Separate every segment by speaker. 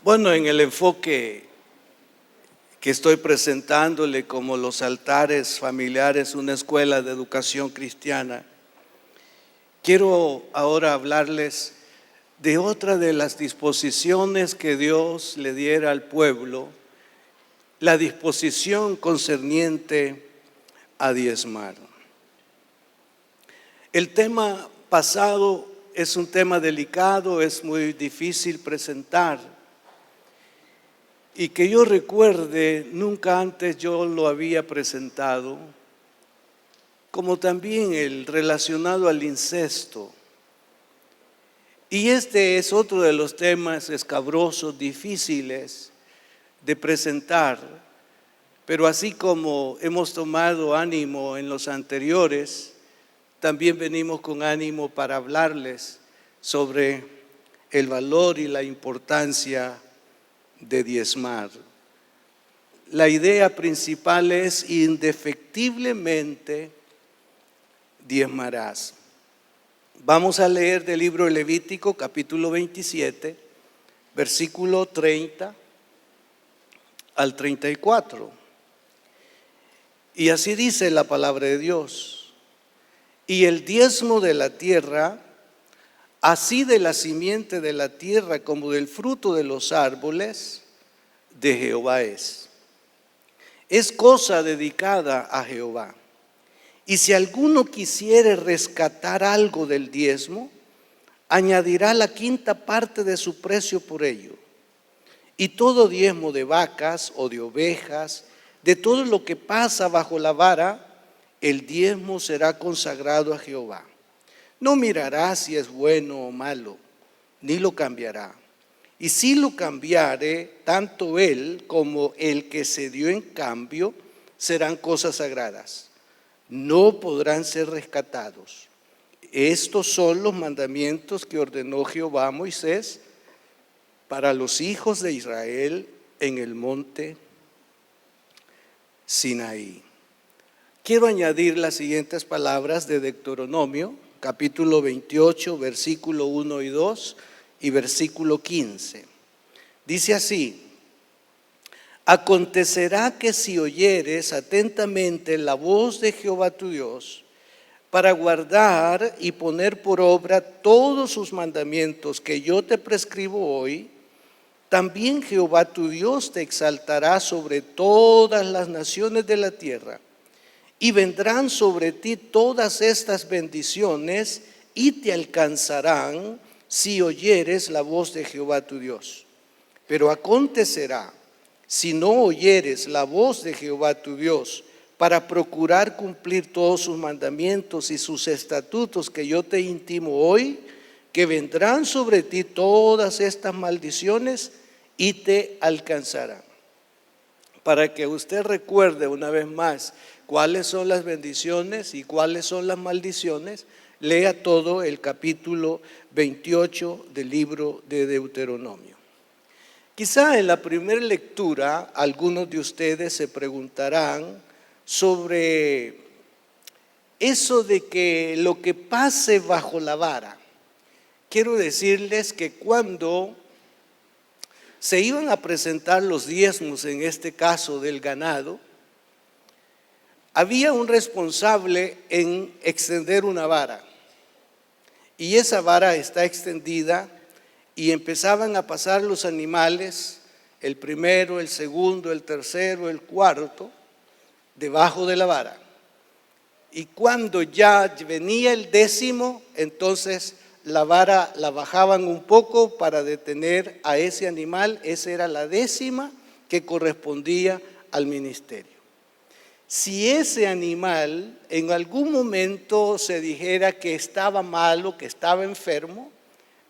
Speaker 1: Bueno, en el enfoque que estoy presentándole como los altares familiares, una escuela de educación cristiana, quiero ahora hablarles de otra de las disposiciones que Dios le diera al pueblo, la disposición concerniente a diezmar. El tema pasado es un tema delicado, es muy difícil presentar. Y que yo recuerde, nunca antes yo lo había presentado, como también el relacionado al incesto. Y este es otro de los temas escabrosos, difíciles de presentar, pero así como hemos tomado ánimo en los anteriores, también venimos con ánimo para hablarles sobre el valor y la importancia de diezmar. La idea principal es: indefectiblemente diezmarás. Vamos a leer del libro de Levítico, capítulo 27, versículo 30 al 34. Y así dice la palabra de Dios: y el diezmo de la tierra, así de la simiente de la tierra como del fruto de los árboles, de Jehová es. Es cosa dedicada a Jehová. Y si alguno quisiere rescatar algo del diezmo, añadirá la quinta parte de su precio por ello. Y todo diezmo de vacas o de ovejas, de todo lo que pasa bajo la vara, el diezmo será consagrado a Jehová. No mirará si es bueno o malo, ni lo cambiará. Y si lo cambiare, tanto él como el que se dio en cambio serán cosas sagradas. No podrán ser rescatados. Estos son los mandamientos que ordenó Jehová a Moisés para los hijos de Israel en el monte Sinaí. Quiero añadir las siguientes palabras de Deuteronomio, capítulo 28, versículo 1 y 2 y versículo 15. Dice así: acontecerá que si oyeres atentamente la voz de Jehová tu Dios, para guardar y poner por obra todos sus mandamientos que yo te prescribo hoy, también Jehová tu Dios te exaltará sobre todas las naciones de la tierra. Y vendrán sobre ti todas estas bendiciones y te alcanzarán si oyeres la voz de Jehová tu Dios. Pero acontecerá, si no oyeres la voz de Jehová tu Dios, para procurar cumplir todos sus mandamientos y sus estatutos que yo te intimo hoy, que vendrán sobre ti todas estas maldiciones y te alcanzarán. Para que usted recuerde una vez más cuáles son las bendiciones y cuáles son las maldiciones, lea todo el capítulo 28 del libro de Deuteronomio. Quizá en la primera lectura algunos de ustedes se preguntarán sobre eso de que lo que pase bajo la vara. Quiero decirles que cuando se iban a presentar los diezmos, en este caso del ganado, había un responsable en extender una vara. Y esa vara está extendida y empezaban a pasar los animales, el primero, el segundo, el tercero, el cuarto, debajo de la vara. Y cuando ya venía el décimo, entonces la vara la bajaban un poco para detener a ese animal. Esa era la décima que correspondía al ministerio. Si ese animal en algún momento se dijera que estaba malo, que estaba enfermo,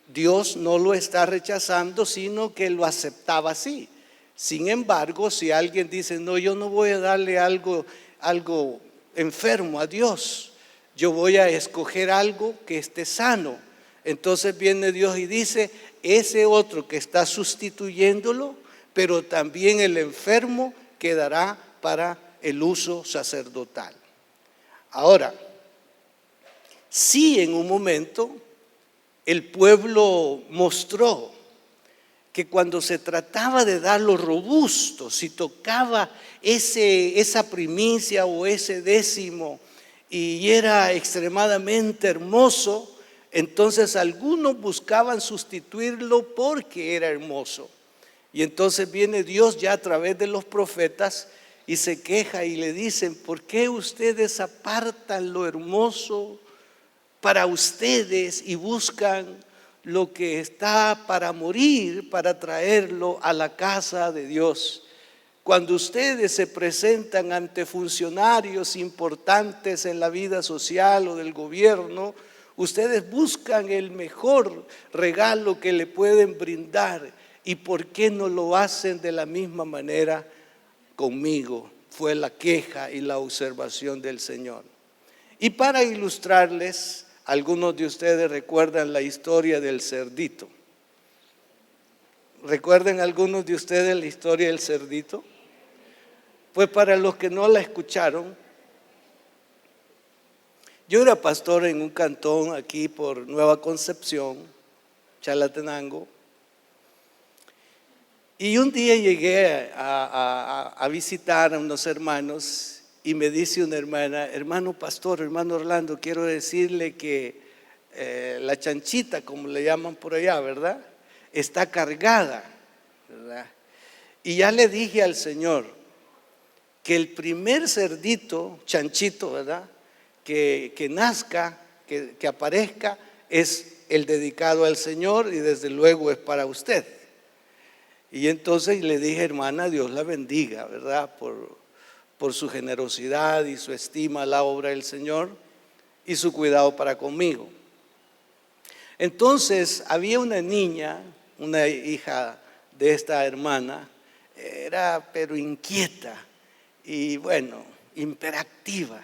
Speaker 1: Dios no lo está rechazando, sino que lo aceptaba así. Sin embargo, si alguien dice: no, yo no voy a darle algo enfermo a Dios, yo voy a escoger algo que esté sano. Entonces viene Dios y dice: ese otro que está sustituyéndolo, pero también el enfermo quedará para el uso sacerdotal. Ahora, sí, en un momento el pueblo mostró que cuando se trataba de dar lo robusto, si tocaba esa primicia o ese décimo y era extremadamente hermoso, entonces algunos buscaban sustituirlo porque era hermoso. Y entonces viene Dios ya a través de los profetas y se queja y le dicen: ¿por qué ustedes apartan lo hermoso para ustedes y buscan lo que está para morir, para traerlo a la casa de Dios? Cuando ustedes se presentan ante funcionarios importantes en la vida social o del gobierno, ustedes buscan el mejor regalo que le pueden brindar. ¿Y por qué no lo hacen de la misma manera conmigo? Fue la queja y la observación del Señor. Y para ilustrarles, algunos de ustedes recuerdan la historia del cerdito. ¿Recuerdan algunos de ustedes la historia del cerdito? Pues para los que no la escucharon, yo era pastor en un cantón aquí por Nueva Concepción, Chalatenango, y un día llegué a visitar a unos hermanos y me dice una hermana: hermano pastor, hermano Orlando, quiero decirle que la chanchita, como le llaman por allá, ¿verdad?, está cargada, ¿verdad? Y ya le dije al Señor que el primer cerdito, chanchito, ¿verdad?, que nazca, que aparezca, es el dedicado al Señor y desde luego es para usted. Y entonces le dije: hermana, Dios la bendiga, ¿verdad?, por su generosidad y su estima a la obra del Señor y su cuidado para conmigo. Entonces había una niña, una hija de esta hermana, era pero inquieta y bueno, hiperactiva.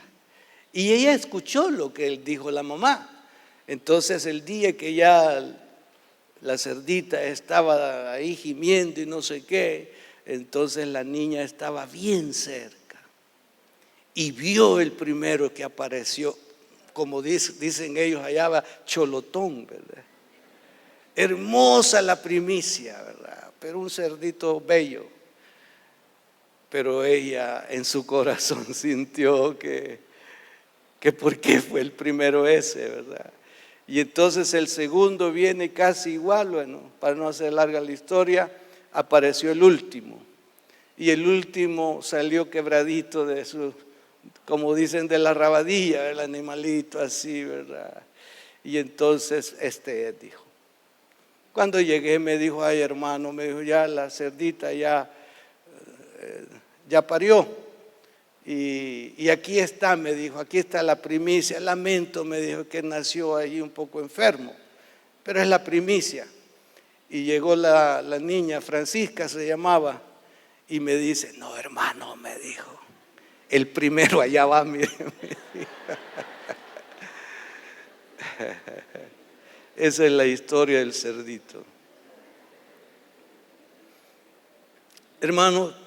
Speaker 1: Y ella escuchó lo que dijo la mamá. Entonces el día que ya la cerdita estaba ahí gimiendo y no sé qué, entonces la niña estaba bien cerca y vio el primero que apareció, como dicen ellos allá, cholotón, ¿verdad? Hermosa la primicia, ¿verdad?, pero un cerdito bello. Pero ella en su corazón sintió que por qué fue el primero ese, ¿verdad? Y entonces el segundo viene casi igual. Bueno, para no hacer larga la historia, apareció el último. Y el último salió quebradito de su, como dicen, de la rabadilla, el animalito así, ¿verdad? Y entonces dijo. Cuando llegué me dijo: ay hermano, me dijo, ya la cerdita ya parió. Y aquí está, me dijo, aquí está la primicia. Lamento, me dijo, que nació ahí un poco enfermo, pero es la primicia. Y llegó la niña, Francisca se llamaba, y me dice: no hermano, me dijo, el primero allá va, mire. Esa es la historia del cerdito. Hermano,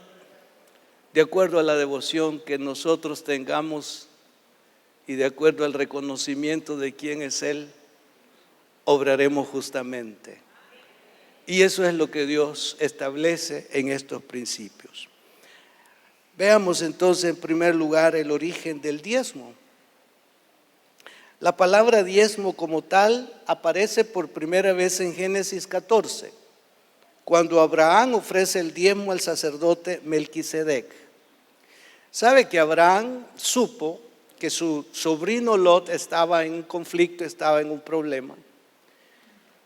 Speaker 1: de acuerdo a la devoción que nosotros tengamos y de acuerdo al reconocimiento de quién es Él, obraremos justamente. Y eso es lo que Dios establece en estos principios. Veamos entonces en primer lugar el origen del diezmo. La palabra diezmo como tal aparece por primera vez en Génesis 14, cuando Abraham ofrece el diezmo al sacerdote Melquisedec. Sabe que Abraham supo que su sobrino Lot estaba en un conflicto, estaba en un problema.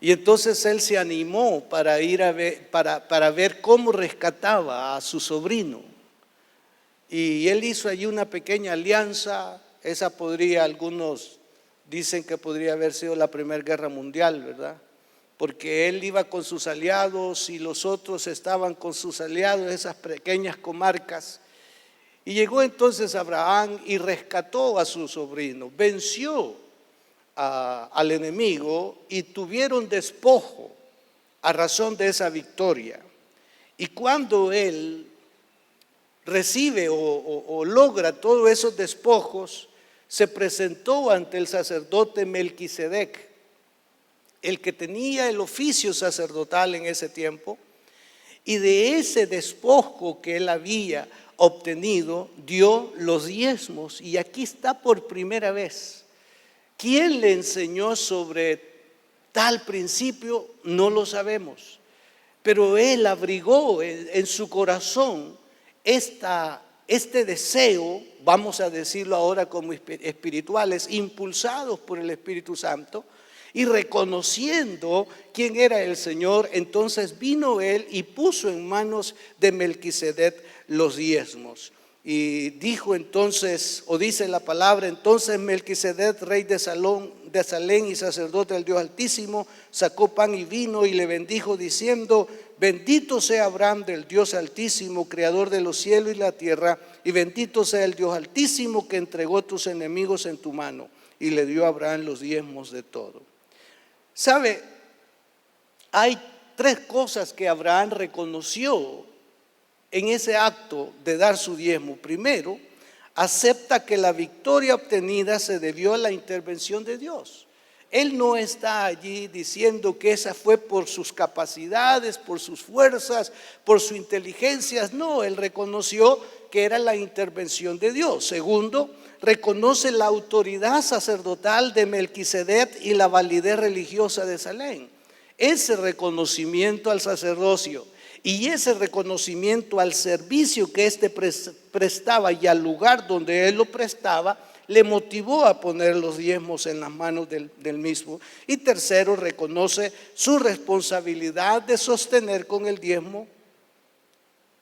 Speaker 1: Y entonces él se animó para ir a ver, para ver cómo rescataba a su sobrino. Y él hizo allí una pequeña alianza. Esa algunos dicen que podría haber sido la Primera Guerra Mundial, ¿verdad? Porque él iba con sus aliados y los otros estaban con sus aliados, esas pequeñas comarcas. Y llegó entonces Abraham y rescató a su sobrino, venció al enemigo y tuvieron despojo a razón de esa victoria. Y cuando él recibe o logra todos esos despojos, se presentó ante el sacerdote Melquisedec, el que tenía el oficio sacerdotal en ese tiempo, y de ese despojo que él había obtenido, dio los diezmos. Y aquí está por primera vez. ¿Quién le enseñó sobre tal principio? No lo sabemos. Pero él abrigó en su corazón este deseo, vamos a decirlo ahora como espirituales, impulsados por el Espíritu Santo, y reconociendo quién era el Señor, entonces vino él y puso en manos de Melquisedec los diezmos. Y dijo entonces, o dice la palabra, entonces Melquisedec, rey de Salem y sacerdote del Dios Altísimo, sacó pan y vino y le bendijo diciendo: bendito sea Abraham del Dios Altísimo, creador de los cielos y la tierra, y bendito sea el Dios Altísimo que entregó tus enemigos en tu mano. Y le dio a Abraham los diezmos de todo. ¿Sabe? Hay tres cosas que Abraham reconoció en ese acto de dar su diezmo. Primero, acepta que la victoria obtenida se debió a la intervención de Dios. Él no está allí diciendo que esa fue por sus capacidades, por sus fuerzas, por su inteligencia. No, él reconoció que era la intervención de Dios. Segundo, reconoce la autoridad sacerdotal de Melquisedec y la validez religiosa de Salem. Ese reconocimiento al sacerdocio y ese reconocimiento al servicio que éste prestaba y al lugar donde él lo prestaba, le motivó a poner los diezmos en las manos del mismo. Y tercero, reconoce su responsabilidad de sostener con el diezmo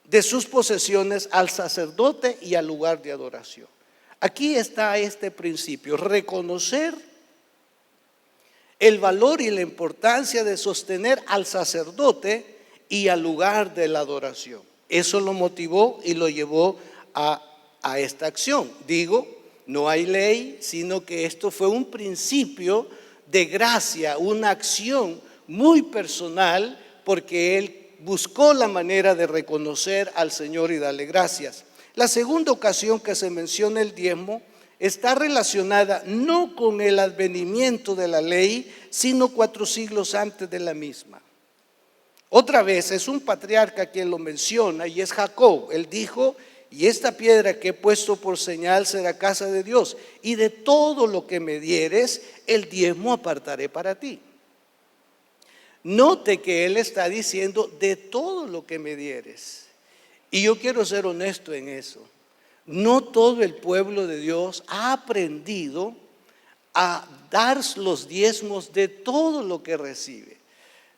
Speaker 1: de sus posesiones al sacerdote y al lugar de adoración. Aquí está este principio: reconocer el valor y la importancia de sostener al sacerdote y al lugar de la adoración. Eso lo motivó y lo llevó a esta acción. Digo, no hay ley, sino que esto fue un principio de gracia, una acción muy personal, porque él buscó la manera de reconocer al Señor y darle gracias. La segunda ocasión que se menciona el diezmo está relacionada no con el advenimiento de la ley, sino 4 siglos antes de la misma. Otra vez es un patriarca quien lo menciona, y es Jacob. Él dijo: y esta piedra que he puesto por señal será casa de Dios, y de todo lo que me dieres, el diezmo apartaré para ti. Note que él está diciendo: de todo lo que me dieres. Y yo quiero ser honesto en eso. No todo el pueblo de Dios ha aprendido a dar los diezmos de todo lo que recibe,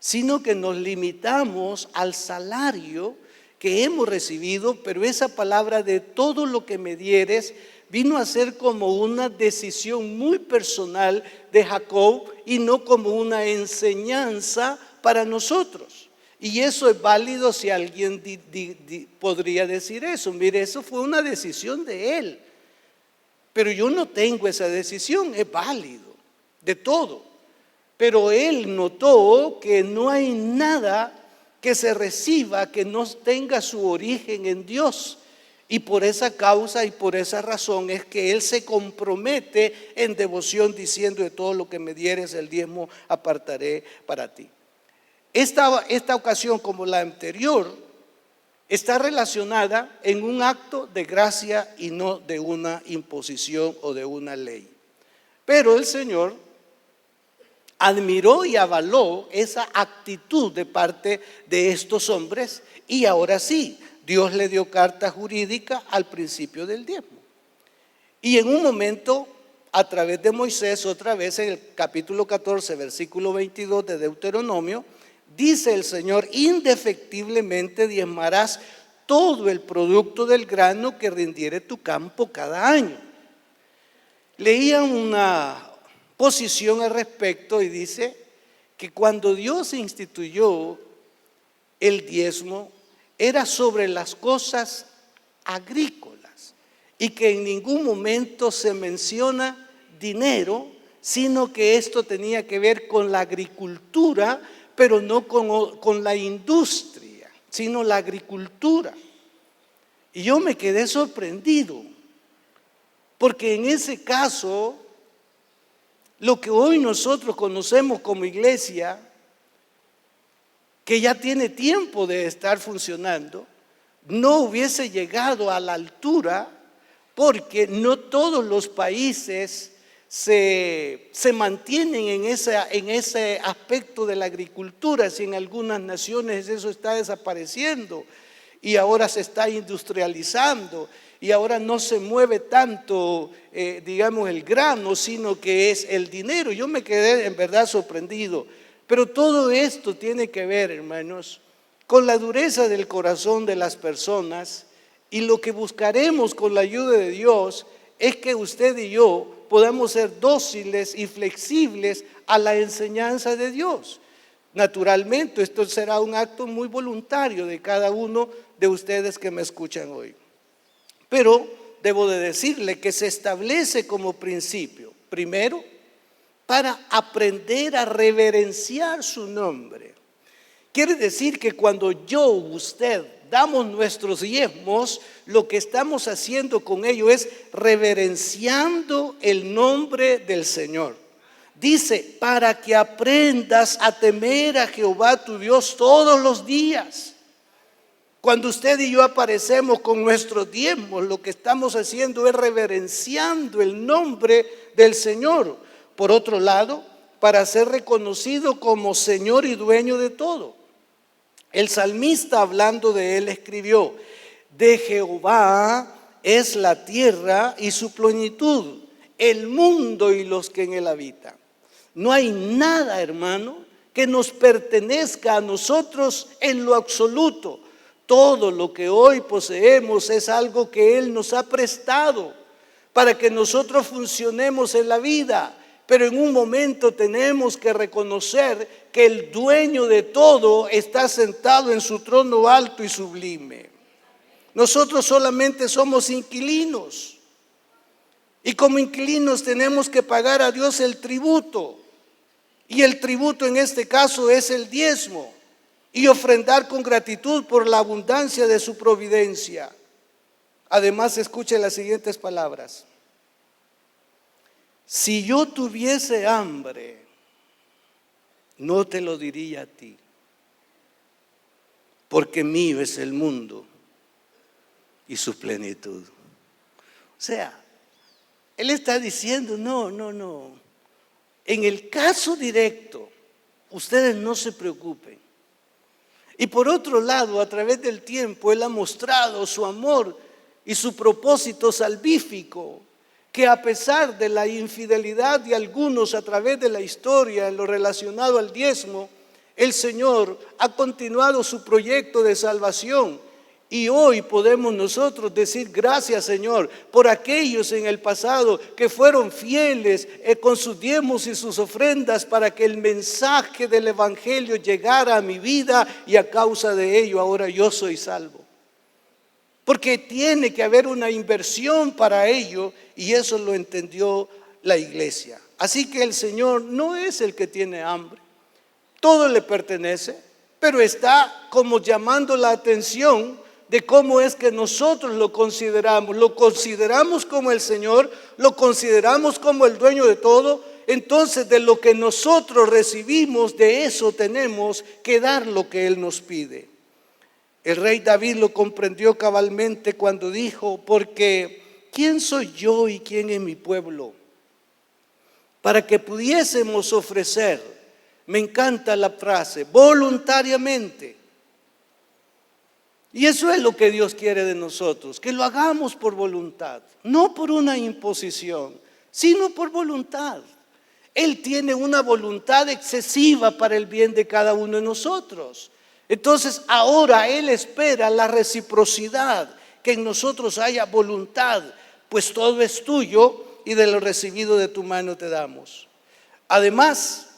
Speaker 1: sino que nos limitamos al salario que hemos recibido. Pero esa palabra de todo lo que me dieres vino a ser como una decisión muy personal de Jacob y no como una enseñanza para nosotros. Y eso es válido si alguien podría decir eso. Mire, eso fue una decisión de él, pero yo no tengo esa decisión. Es válido de todo, pero él notó que no hay nada que se reciba que no tenga su origen en Dios. Y por esa causa y por esa razón es que él se compromete en devoción diciendo: de todo lo que me dieres, el diezmo apartaré para ti. Esta ocasión, como la anterior, está relacionada en un acto de gracia y no de una imposición o de una ley. Pero el Señor admiró y avaló esa actitud de parte de estos hombres, y ahora sí, Dios le dio carta jurídica al principio del diezmo. Y en un momento, a través de Moisés, otra vez en el capítulo 14, versículo 22 de Deuteronomio, dice el Señor: indefectiblemente diezmarás todo el producto del grano que rindiere tu campo cada año. Leía una posición al respecto y dice que cuando Dios instituyó el diezmo era sobre las cosas agrícolas, y que en ningún momento se menciona dinero, sino que esto tenía que ver con la agricultura, pero no con la industria, sino la agricultura. Y yo me quedé sorprendido, porque en ese caso, lo que hoy nosotros conocemos como iglesia que ya tiene tiempo de estar funcionando, no hubiese llegado a la altura, porque no todos los países se mantienen en ese aspecto de la agricultura. Si en algunas naciones eso está desapareciendo y ahora se está industrializando y ahora no se mueve tanto, digamos, el grano, sino que es el dinero. Yo me quedé en verdad sorprendido, pero todo esto tiene que ver, hermanos, con la dureza del corazón de las personas, y lo que buscaremos con la ayuda de Dios es que usted y yo podamos ser dóciles y flexibles a la enseñanza de Dios. Naturalmente, esto será un acto muy voluntario de cada uno de ustedes que me escuchan hoy. Pero debo de decirle que se establece como principio, primero, para aprender a reverenciar su nombre. Quiere decir que cuando usted damos nuestros diezmos, lo que estamos haciendo con ello es reverenciando el nombre del Señor. Dice, para que aprendas a temer a Jehová tu Dios todos los días. Cuando usted y yo aparecemos con nuestros diezmos, lo que estamos haciendo es reverenciando el nombre del Señor. Por otro lado, para ser reconocido como Señor y dueño de todo. El salmista, hablando de él, escribió: de Jehová es la tierra y su plenitud, el mundo y los que en él habitan. No hay nada, hermano, que nos pertenezca a nosotros en lo absoluto. Todo lo que hoy poseemos es algo que Él nos ha prestado para que nosotros funcionemos en la vida. Pero en un momento tenemos que reconocer que el dueño de todo está sentado en su trono alto y sublime. Nosotros solamente somos inquilinos. Y como inquilinos tenemos que pagar a Dios el tributo. Y el tributo en este caso es el diezmo. Y ofrendar con gratitud por la abundancia de su providencia. Además, escuche las siguientes palabras. Si yo tuviese hambre, no te lo diría a ti, porque mío es el mundo y su plenitud. O sea, él está diciendo, no. En el caso directo, ustedes no se preocupen. Y por otro lado, a través del tiempo, Él ha mostrado su amor y su propósito salvífico, que a pesar de la infidelidad de algunos a través de la historia en lo relacionado al diezmo, el Señor ha continuado su proyecto de salvación. Y hoy podemos nosotros decir gracias, Señor, por aquellos en el pasado que fueron fieles con sus diezmos y sus ofrendas para que el mensaje del Evangelio llegara a mi vida, y a causa de ello ahora yo soy salvo. Porque tiene que haber una inversión para ello, y eso lo entendió la iglesia. Así que el Señor no es el que tiene hambre, todo le pertenece, pero está como llamando la atención de cómo es que nosotros lo consideramos como el Señor, lo consideramos como el dueño de todo. Entonces, de lo que nosotros recibimos, de eso tenemos que dar lo que Él nos pide. El rey David lo comprendió cabalmente cuando dijo: porque ¿quién soy yo y quién es mi pueblo para que pudiésemos ofrecer? Me encanta la frase, voluntariamente. Y eso es lo que Dios quiere de nosotros, que lo hagamos por voluntad, no por una imposición, sino por voluntad. Él tiene una voluntad excesiva para el bien de cada uno de nosotros. Entonces ahora Él espera la reciprocidad, que en nosotros haya voluntad, pues todo es tuyo y de lo recibido de tu mano te damos. Además,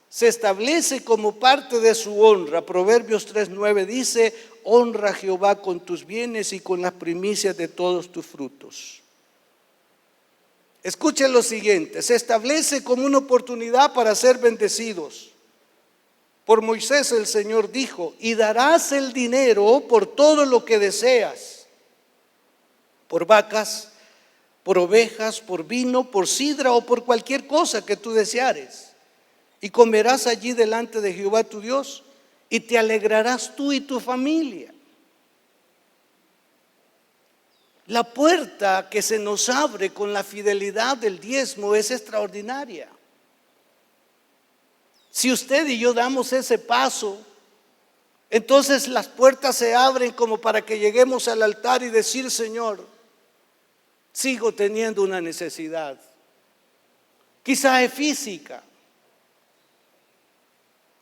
Speaker 1: se establece como parte de su honra. Proverbios 3:9 dice: honra a Jehová con tus bienes y con las primicias de todos tus frutos. Escuchen lo siguiente: se establece como una oportunidad para ser bendecidos. Por Moisés el Señor dijo: y darás el dinero por todo lo que deseas, por vacas, por ovejas, por vino, por sidra o por cualquier cosa que tú deseares. Y comerás allí delante de Jehová tu Dios, y te alegrarás tú y tu familia. La puerta que se nos abre con la fidelidad del diezmo es extraordinaria. Si usted y yo damos ese paso, entonces las puertas se abren como para que lleguemos al altar y decir: Señor, sigo teniendo una necesidad. Quizás es física,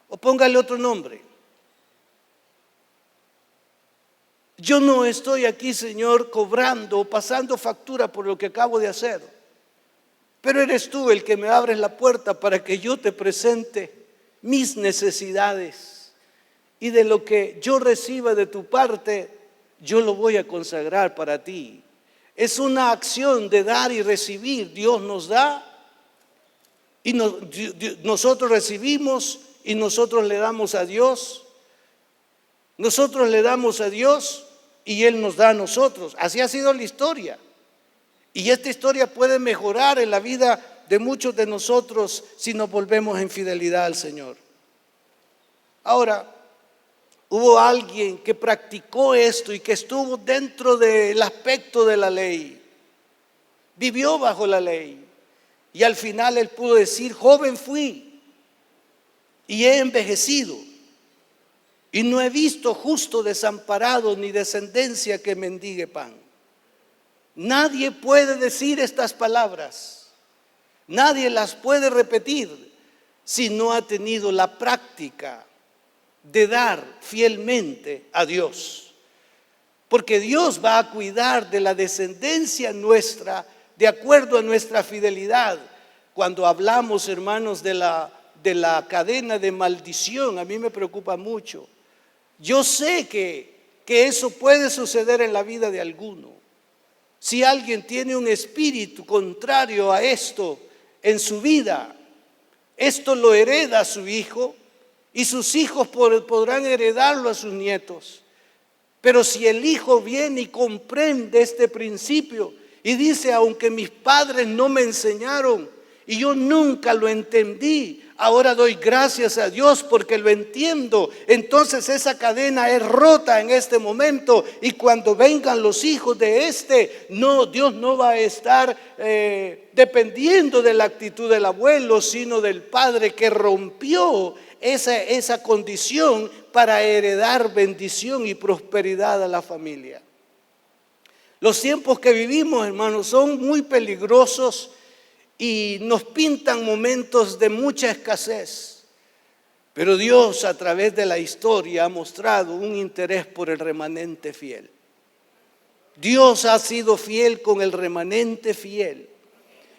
Speaker 1: o póngale otro nombre. Yo no estoy aquí, Señor, cobrando o pasando factura por lo que acabo de hacer, pero eres tú el que me abres la puerta para que yo te presente mis necesidades, y de lo que yo reciba de tu parte, yo lo voy a consagrar para ti. Es una acción de dar y recibir. Dios nos da y nosotros recibimos, y nosotros le damos a Dios. Nosotros le damos a Dios y Él nos da a nosotros. Así ha sido la historia. Y esta historia puede mejorar en la vida de muchos de nosotros si nos volvemos en fidelidad al Señor. Ahora, hubo alguien que practicó esto y que estuvo dentro del aspecto de la ley. Vivió bajo la ley. Y al final él pudo decir: joven fui y he envejecido, y no he visto justo desamparado ni descendencia que mendigue pan. Nadie puede decir estas palabras, nadie las puede repetir si no ha tenido la práctica de dar fielmente a Dios. Porque Dios va a cuidar de la descendencia nuestra de acuerdo a nuestra fidelidad. Cuando hablamos, hermanos, de la cadena de maldición, a mí me preocupa mucho. Yo sé que eso puede suceder en la vida de alguno. Si alguien tiene un espíritu contrario a esto en su vida, esto lo hereda a su hijo, y sus hijos podrán heredarlo a sus nietos. Pero si el hijo viene y comprende este principio y dice: aunque mis padres no me enseñaron y yo nunca lo entendí, ahora doy gracias a Dios porque lo entiendo. Entonces esa cadena es rota en este momento, y cuando vengan los hijos de Dios no va a estar dependiendo de la actitud del abuelo, sino del padre que rompió esa condición para heredar bendición y prosperidad a la familia. Los tiempos que vivimos, hermanos, son muy peligrosos y nos pintan momentos de mucha escasez. Pero Dios, a través de la historia, ha mostrado un interés por el remanente fiel. Dios ha sido fiel con el remanente fiel.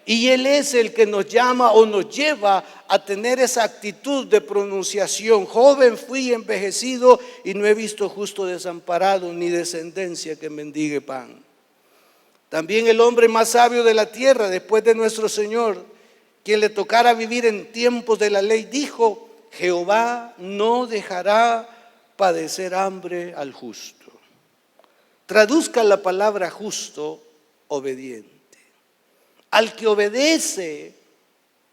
Speaker 1: Y Él es el que nos llama o nos lleva a tener esa actitud de pronunciación: joven fui, envejecido, y no he visto justo desamparado ni descendencia que mendigue pan. También el hombre más sabio de la tierra, después de nuestro Señor, quien le tocara vivir en tiempos de la ley, dijo: Jehová no dejará padecer hambre al justo. Traduzca la palabra justo: obediente. Al que obedece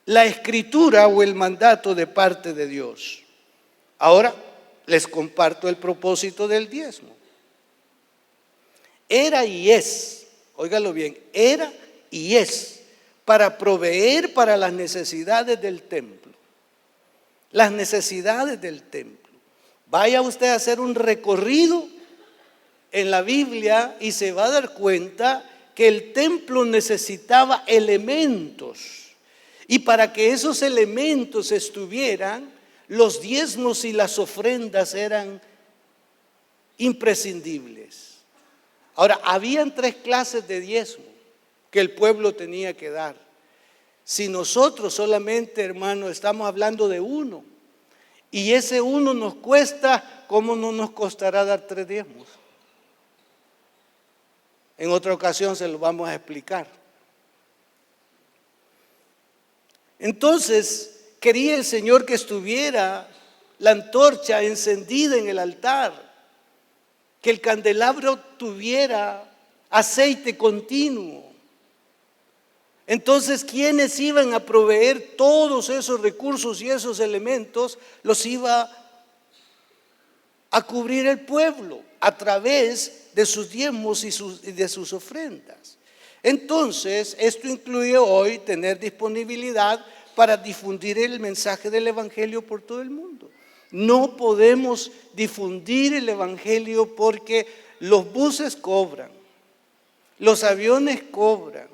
Speaker 1: la escritura o el mandato de parte de Dios. Ahora les comparto el propósito del diezmo. Era y es, óigalo bien, era y es para proveer para las necesidades del templo. Las necesidades del templo. Vaya usted a hacer un recorrido en la Biblia y se va a dar cuenta que el templo necesitaba elementos, y para que esos elementos estuvieran, los diezmos y las ofrendas eran imprescindibles. Ahora, habían 3 clases de diezmo que el pueblo tenía que dar. Si nosotros solamente, hermano, estamos hablando de uno, y ese uno nos cuesta, ¿cómo no nos costará dar 3 diezmos? En otra ocasión se lo vamos a explicar. Entonces, quería el Señor que estuviera la antorcha encendida en el altar, que el candelabro tuviera aceite continuo. Entonces, ¿quiénes iban a proveer todos esos recursos y esos elementos? Los iba a cubrir el pueblo a través de sus diezmos y de sus ofrendas. Entonces, esto incluye hoy tener disponibilidad para difundir el mensaje del Evangelio por todo el mundo. No podemos difundir el Evangelio porque los buses cobran, los aviones cobran,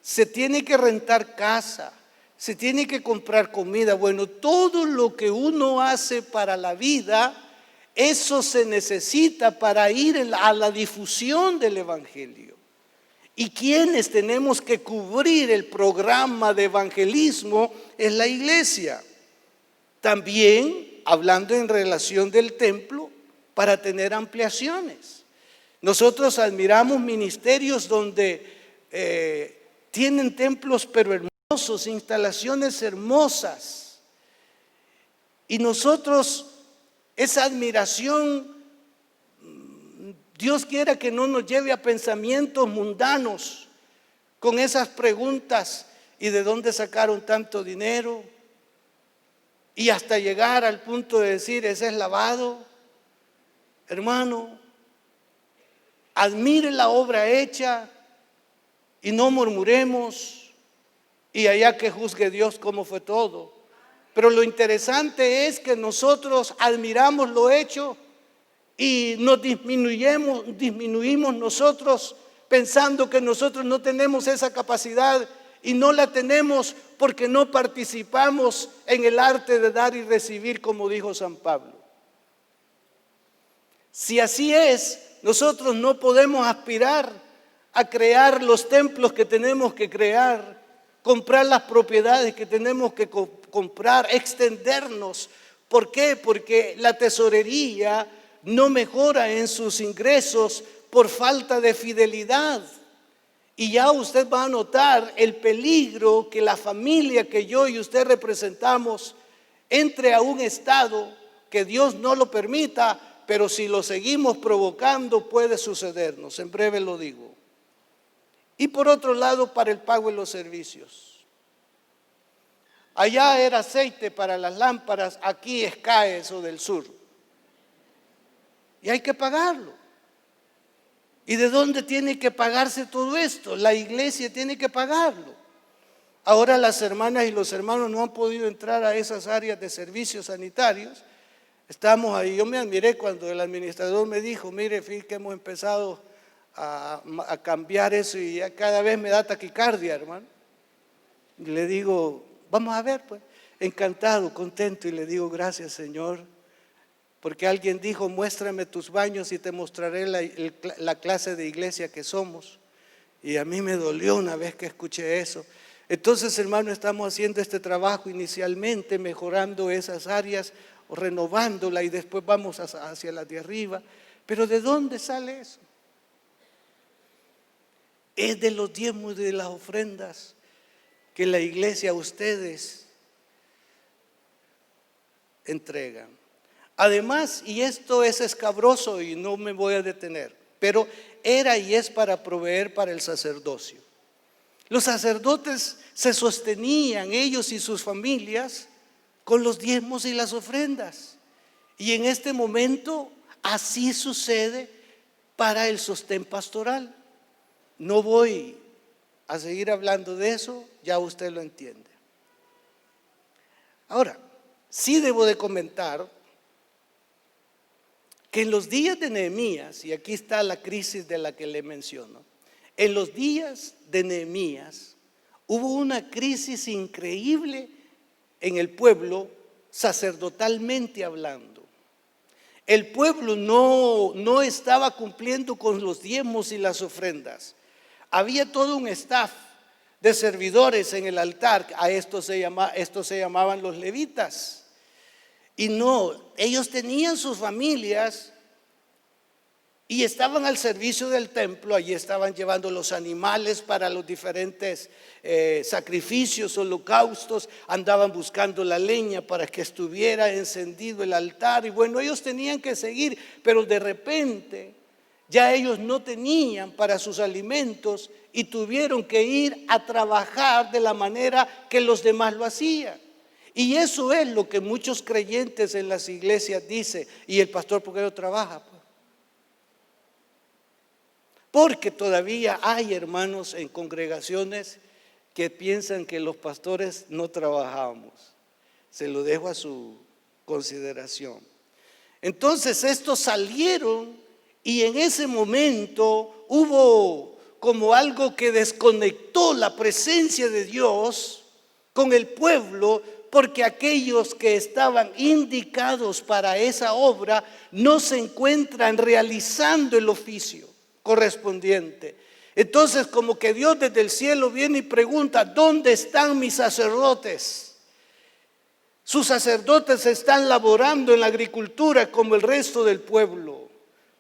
Speaker 1: se tiene que rentar casa, se tiene que comprar comida. Bueno, todo lo que uno hace para la vida, eso se necesita para ir a la difusión del Evangelio. Y quienes tenemos que cubrir el programa de evangelismo es la iglesia. También, hablando en relación del templo, para tener ampliaciones. Nosotros admiramos ministerios donde tienen templos pero hermosos, instalaciones hermosas. Y nosotros, esa admiración, Dios quiera que no nos lleve a pensamientos mundanos con esas preguntas: ¿y de dónde sacaron tanto dinero? Y hasta llegar al punto de decir: ¿ese es lavado? Hermano, admire la obra hecha y no murmuremos, y allá que juzgue Dios cómo fue todo. Pero lo interesante es que nosotros admiramos lo hecho y nos disminuimos nosotros pensando que nosotros no tenemos esa capacidad, y no la tenemos porque no participamos en el arte de dar y recibir, como dijo San Pablo. Si así es, nosotros no podemos aspirar a crear los templos que tenemos que crear, comprar las propiedades que tenemos que comprar, extendernos. ¿Por qué? Porque la tesorería no mejora en sus ingresos por falta de fidelidad. Y ya usted va a notar el peligro que la familia que yo y usted representamos entre a un estado que Dios no lo permita, pero si lo seguimos provocando puede sucedernos. En breve lo digo. Y por otro lado, para el pago de los servicios. Allá era aceite para las lámparas, aquí es CAES o del sur. Y hay que pagarlo. ¿Y de dónde tiene que pagarse todo esto? La iglesia tiene que pagarlo. Ahora las hermanas y los hermanos no han podido entrar a esas áreas de servicios sanitarios. Estamos ahí. Yo me admiré cuando el administrador me dijo: mire, fíjate que hemos empezado a cambiar eso y ya cada vez me da taquicardia, hermano. Y le digo: vamos a ver, pues. Encantado, contento, y le digo: gracias, Señor. Porque alguien dijo: muéstrame tus baños y te mostraré la clase de iglesia que somos. Y a mí me dolió una vez que escuché eso. Entonces, hermano, estamos haciendo este trabajo inicialmente, mejorando esas áreas, o renovándola, y después vamos hacia las de arriba. Pero ¿de dónde sale eso? Es de los diezmos y de las ofrendas que la iglesia a ustedes entregan. Además, y esto es escabroso y no me voy a detener, pero era y es para proveer para el sacerdocio. Los sacerdotes se sostenían, ellos y sus familias, con los diezmos y las ofrendas. Y en este momento así sucede para el sostén pastoral. No voy a seguir hablando de eso, ya usted lo entiende. Ahora, sí debo de comentar que en los días de Nehemías, y aquí está la crisis de la que le menciono, en los días de Nehemías hubo una crisis increíble en el pueblo, sacerdotalmente hablando. El pueblo no estaba cumpliendo con los diezmos y las ofrendas. Había todo un staff de servidores en el altar, estos se llamaban los levitas. Y no, ellos tenían sus familias y estaban al servicio del templo. Allí estaban llevando los animales para los diferentes sacrificios, holocaustos. Andaban buscando la leña para que estuviera encendido el altar. Y bueno, ellos tenían que seguir, pero de repente ya ellos no tenían para sus alimentos y tuvieron que ir a trabajar de la manera que los demás lo hacían. Y eso es lo que muchos creyentes en las iglesias dicen. ¿Y el pastor por qué no trabaja? Porque todavía hay hermanos en congregaciones que piensan que los pastores no trabajamos. Se lo dejo a su consideración. Entonces estos salieron y en ese momento hubo como algo que desconectó la presencia de Dios con el pueblo, porque aquellos que estaban indicados para esa obra no se encuentran realizando el oficio correspondiente. Entonces como que Dios desde el cielo viene y pregunta: ¿dónde están mis sacerdotes? Sus sacerdotes están laborando en la agricultura como el resto del pueblo,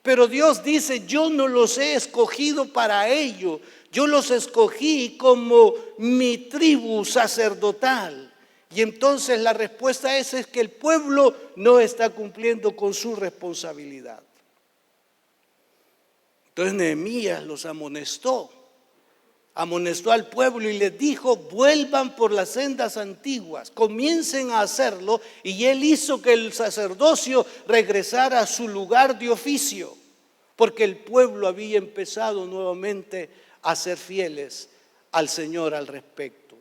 Speaker 1: pero Dios dice: yo no los he escogido para ello, yo los escogí como mi tribu sacerdotal. Y entonces la respuesta es que el pueblo no está cumpliendo con su responsabilidad. Entonces Nehemías los amonestó al pueblo y les dijo: vuelvan por las sendas antiguas, comiencen a hacerlo. Y él hizo que el sacerdocio regresara a su lugar de oficio, porque el pueblo había empezado nuevamente a ser fieles al Señor al respecto.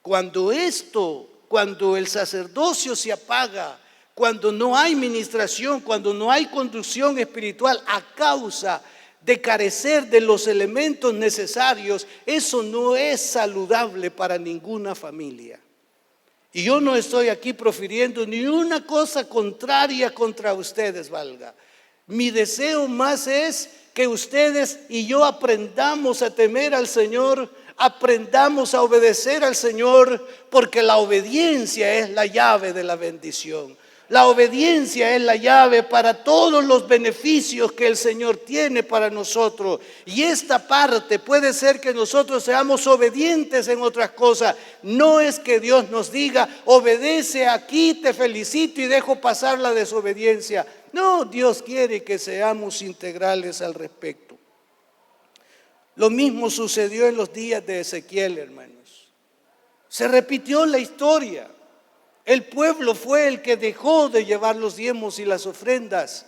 Speaker 1: Cuando el sacerdocio se apaga, cuando no hay ministración, cuando no hay conducción espiritual a causa de carecer de los elementos necesarios, eso no es saludable para ninguna familia. Y yo no estoy aquí profiriendo ni una cosa contraria contra ustedes, valga. Mi deseo más es que ustedes y yo aprendamos a temer al Señor, aprendamos a obedecer al Señor, porque la obediencia es la llave de la bendición. La obediencia es la llave para todos los beneficios que el Señor tiene para nosotros. Y esta parte puede ser que nosotros seamos obedientes en otras cosas. No es que Dios nos diga: obedece aquí, te felicito y dejo pasar la desobediencia. No, Dios quiere que seamos integrales al respecto. Lo mismo sucedió en los días de Ezequiel, hermanos. Se repitió la historia. El pueblo fue el que dejó de llevar los diezmos y las ofrendas.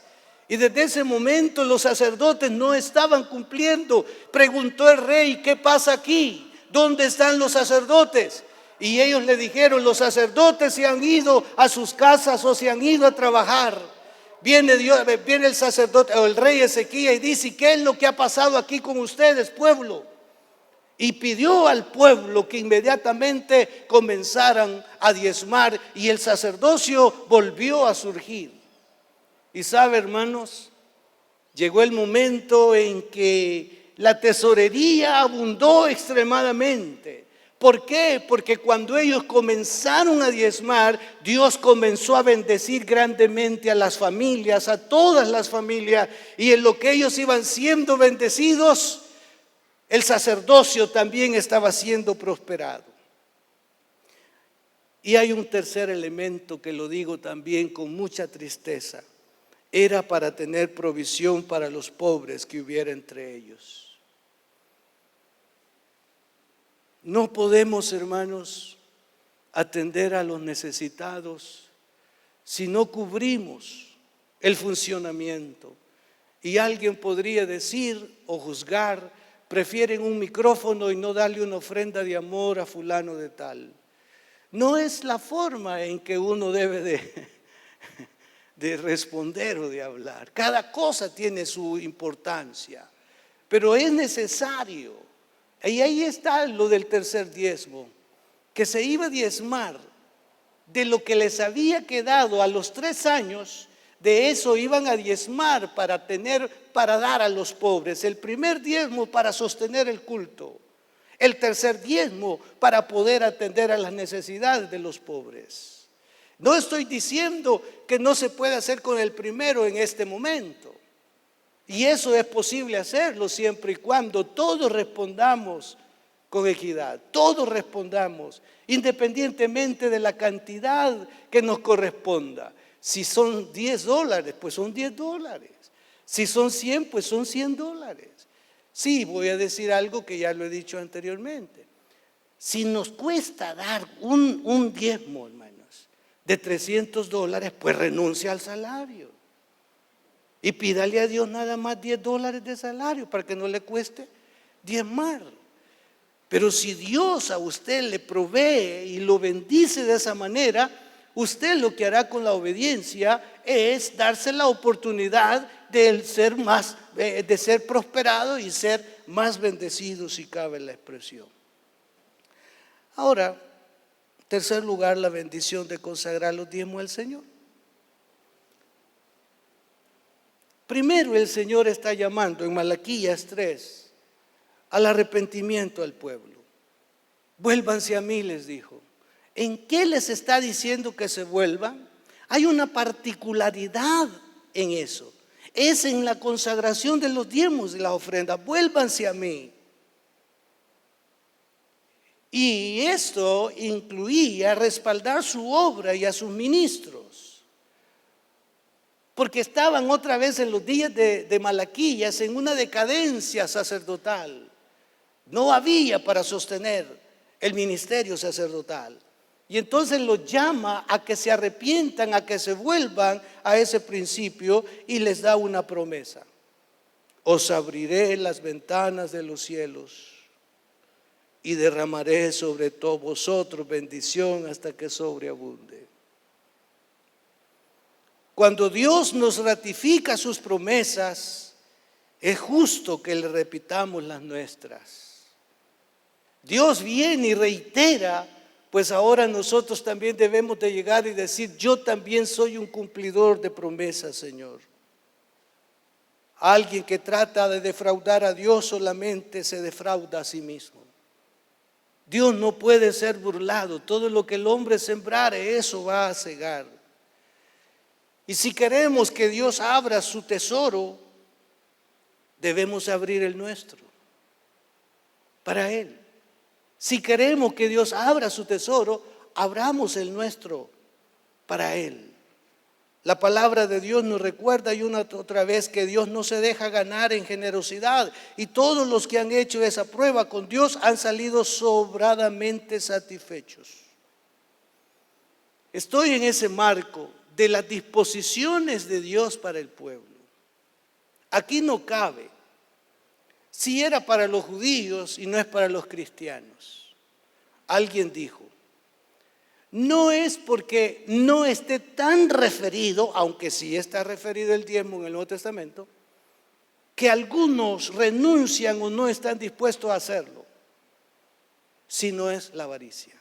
Speaker 1: Y desde ese momento los sacerdotes no estaban cumpliendo. Preguntó el rey: ¿qué pasa aquí? ¿Dónde están los sacerdotes? Y ellos le dijeron: los sacerdotes se han ido a sus casas o se han ido a trabajar. Viene el sacerdote o el rey Ezequías y dice: ¿qué es lo que ha pasado aquí con ustedes, pueblo? Y pidió al pueblo que inmediatamente comenzaran a diezmar, y el sacerdocio volvió a surgir. Y sabe, hermanos, llegó el momento en que la tesorería abundó extremadamente. ¿Por qué? Porque cuando ellos comenzaron a diezmar, Dios comenzó a bendecir grandemente a las familias, a todas las familias, y en lo que ellos iban siendo bendecidos, el sacerdocio también estaba siendo prosperado. Y hay un tercer elemento que lo digo también con mucha tristeza: era para tener provisión para los pobres que hubiera entre ellos. No podemos, hermanos, atender a los necesitados si no cubrimos el funcionamiento. Y alguien podría decir o juzgar: prefieren un micrófono y no darle una ofrenda de amor a fulano de tal. No es la forma en que uno debe de responder o de hablar. Cada cosa tiene su importancia, pero es necesario. Y ahí está lo del tercer diezmo, que se iba a diezmar de lo que les había quedado a los 3 años. De eso iban a diezmar para dar a los pobres. El primer diezmo para sostener el culto. El tercer diezmo para poder atender a las necesidades de los pobres. No estoy diciendo que no se puede hacer con el primero en este momento. Y eso es posible hacerlo siempre y cuando todos respondamos con equidad. Todos respondamos independientemente de la cantidad que nos corresponda. Si son $10, pues son $10. Si son 100, pues son $100. Sí, voy a decir algo que ya lo he dicho anteriormente. Si nos cuesta dar un diezmo, hermanos, de $300, pues renuncia al salario. Y pídale a Dios nada más $10 de salario para que no le cueste diezmar. Pero si Dios a usted le provee y lo bendice de esa manera, usted lo que hará con la obediencia es darse la oportunidad de ser más, de ser prosperado y ser más bendecido, si cabe la expresión. Ahora, en tercer lugar, la bendición de consagrar los diezmos al Señor. Primero, el Señor está llamando en Malaquías 3 al arrepentimiento al pueblo. Vuélvanse a mí, les dijo. ¿En qué les está diciendo que se vuelvan? Hay una particularidad en eso. Es en la consagración de los diezmos y las ofrendas. Vuélvanse a mí. Y esto incluía respaldar su obra y a sus ministros. Porque estaban otra vez en los días de Malaquías en una decadencia sacerdotal. No había para sostener el ministerio sacerdotal. Y entonces los llama a que se arrepientan, a que se vuelvan a ese principio y les da una promesa. Os abriré las ventanas de los cielos y derramaré sobre todos vosotros bendición hasta que sobreabunde. Cuando Dios nos ratifica sus promesas, es justo que le repitamos las nuestras. Dios viene y reitera, pues ahora nosotros también debemos de llegar y decir, yo también soy un cumplidor de promesas, Señor. Alguien que trata de defraudar a Dios solamente se defrauda a sí mismo. Dios no puede ser burlado. Todo lo que el hombre sembrare, eso va a segar. Y si queremos que Dios abra su tesoro, debemos abrir el nuestro para Él. Si queremos que Dios abra su tesoro, abramos el nuestro para Él. La palabra de Dios nos recuerda y una otra vez que Dios no se deja ganar en generosidad. Y todos los que han hecho esa prueba con Dios han salido sobradamente satisfechos. Estoy en ese marco de las disposiciones de Dios para el pueblo. Aquí no cabe si era para los judíos y no es para los cristianos. Alguien dijo, no es porque no esté tan referido, aunque sí está referido el diezmo en el Nuevo Testamento, que algunos renuncian o no están dispuestos a hacerlo, sino es la avaricia.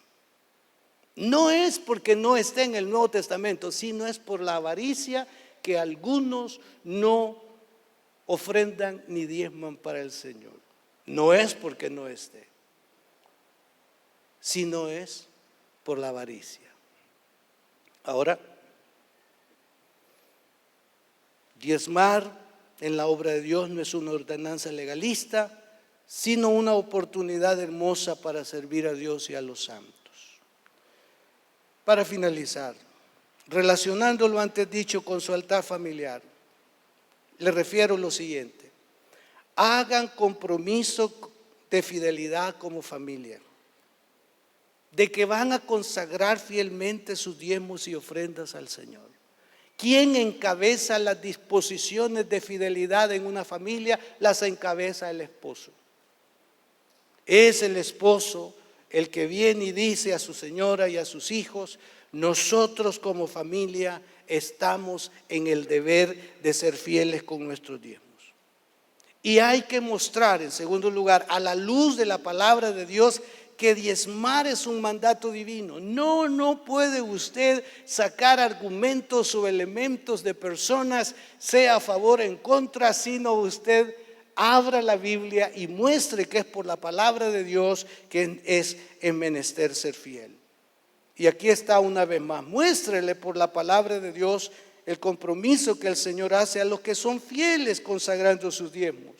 Speaker 1: No es porque no esté en el Nuevo Testamento, sino es por la avaricia que algunos no ofrendan ni diezman para el Señor. No es porque no esté, sino es por la avaricia. Ahora, diezmar en la obra de Dios no es una ordenanza legalista, sino una oportunidad hermosa para servir a Dios y a los santos. Para finalizar, relacionando lo antes dicho con su altar familiar, le refiero lo siguiente: hagan compromiso de fidelidad como familia, de que van a consagrar fielmente sus diezmos y ofrendas al Señor. ¿Quién encabeza las disposiciones de fidelidad en una familia? Las encabeza el esposo. Es el esposo el que viene y dice a su señora y a sus hijos: nosotros como familia estamos en el deber de ser fieles con nuestros diezmos. Y hay que mostrar, en segundo lugar, a la luz de la palabra de Dios, que diezmar es un mandato divino. No puede usted sacar argumentos o elementos de personas, sea a favor o en contra, sino usted abra la Biblia y muestre que es por la palabra de Dios que es en menester ser fiel. Y aquí está una vez más: muéstrele por la palabra de Dios el compromiso que el Señor hace a los que son fieles consagrando sus diezmos.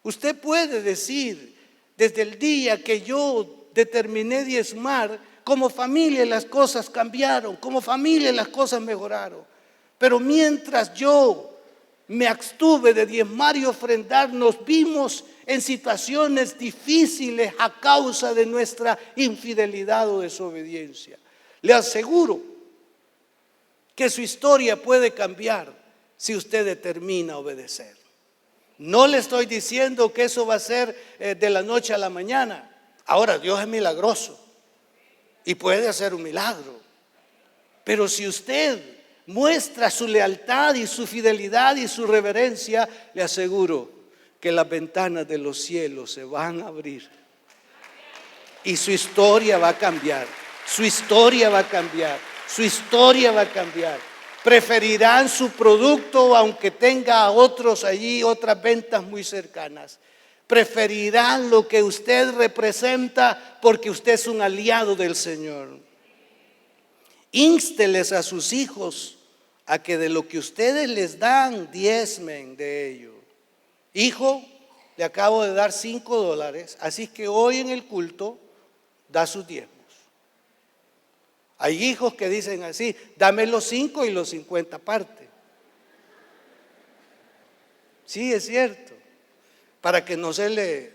Speaker 1: Usted puede decir, desde el día que yo determiné diezmar, como familia las cosas cambiaron, como familia las cosas mejoraron. Pero mientras yo me abstuve de diezmar y ofrendar, nos vimos en situaciones difíciles a causa de nuestra infidelidad o desobediencia. Le aseguro que su historia puede cambiar si usted determina obedecer. No le estoy diciendo que eso va a ser de la noche a la mañana. Ahora, Dios es milagroso y puede hacer un milagro. Pero si usted muestra su lealtad y su fidelidad y su reverencia, le aseguro que las ventanas de los cielos se van a abrir y su historia va a cambiar. Su historia va a cambiar. Su historia va a cambiar. Preferirán su producto aunque tenga a otros allí, otras ventas muy cercanas. Preferirán lo que usted representa porque usted es un aliado del Señor.Ínsteles a sus hijos a que de lo que ustedes les dan, diezmen de ello. Hijo, le acabo de dar $5, así que hoy en el culto da sus diezmos. Hay hijos que dicen así: dame los 5 y los 50 aparte. Sí, es cierto, para que no se le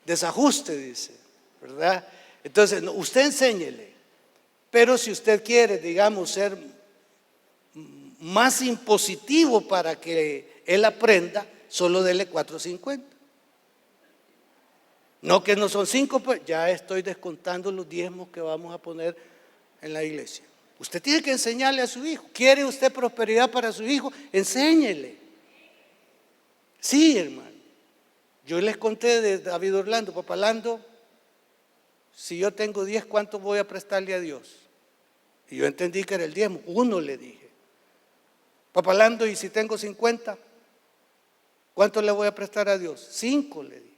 Speaker 1: desajuste, dice, ¿verdad? Entonces, usted enséñele, pero si usted quiere, digamos, ser más impositivo para que él aprenda, solo dele 4.50. No que no son 5, pues ya estoy descontando los diezmos que vamos a poner en la iglesia. Usted tiene que enseñarle a su hijo. ¿Quiere usted prosperidad para su hijo? Enséñele. Sí, hermano. Yo les conté de David Orlando: papá Lando, si yo tengo 10, ¿cuánto voy a prestarle a Dios? Y yo entendí que era el diezmo. 1 le dije. Papá Lando, ¿y si tengo 50? ¿Cuánto le voy a prestar a Dios? 5 le dije.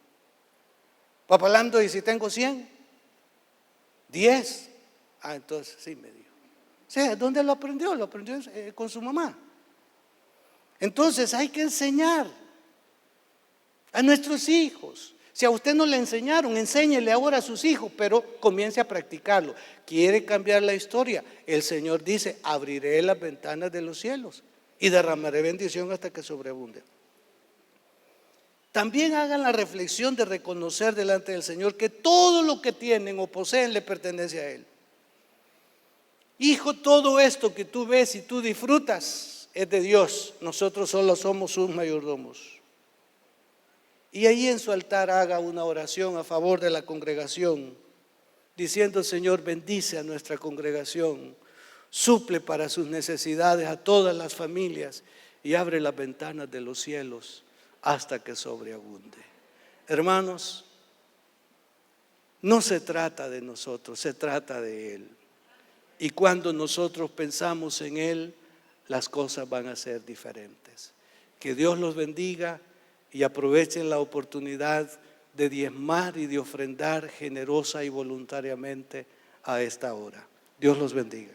Speaker 1: Papá Lando, ¿y si tengo 100? 10. Entonces sí me dijo. O sea, ¿dónde lo aprendió? Lo aprendió con su mamá. Entonces hay que enseñar a nuestros hijos. Si a usted no le enseñaron, enséñele ahora a sus hijos, pero comience a practicarlo. ¿Quiere cambiar la historia? El Señor dice: abriré las ventanas de los cielos y derramaré bendición hasta que sobreabunde. También hagan la reflexión de reconocer delante del Señor que todo lo que tienen o poseen le pertenece a Él. Hijo, todo esto que tú ves y tú disfrutas es de Dios. Nosotros solo somos sus mayordomos. Y ahí en su altar haga una oración a favor de la congregación, diciendo: Señor, bendice a nuestra congregación, suple para sus necesidades a todas las familias y abre las ventanas de los cielos hasta que sobreabunde. Hermanos, no se trata de nosotros, se trata de Él. Y cuando nosotros pensamos en Él, las cosas van a ser diferentes. Que Dios los bendiga y aprovechen la oportunidad de diezmar y de ofrendar generosa y voluntariamente a esta hora. Dios los bendiga.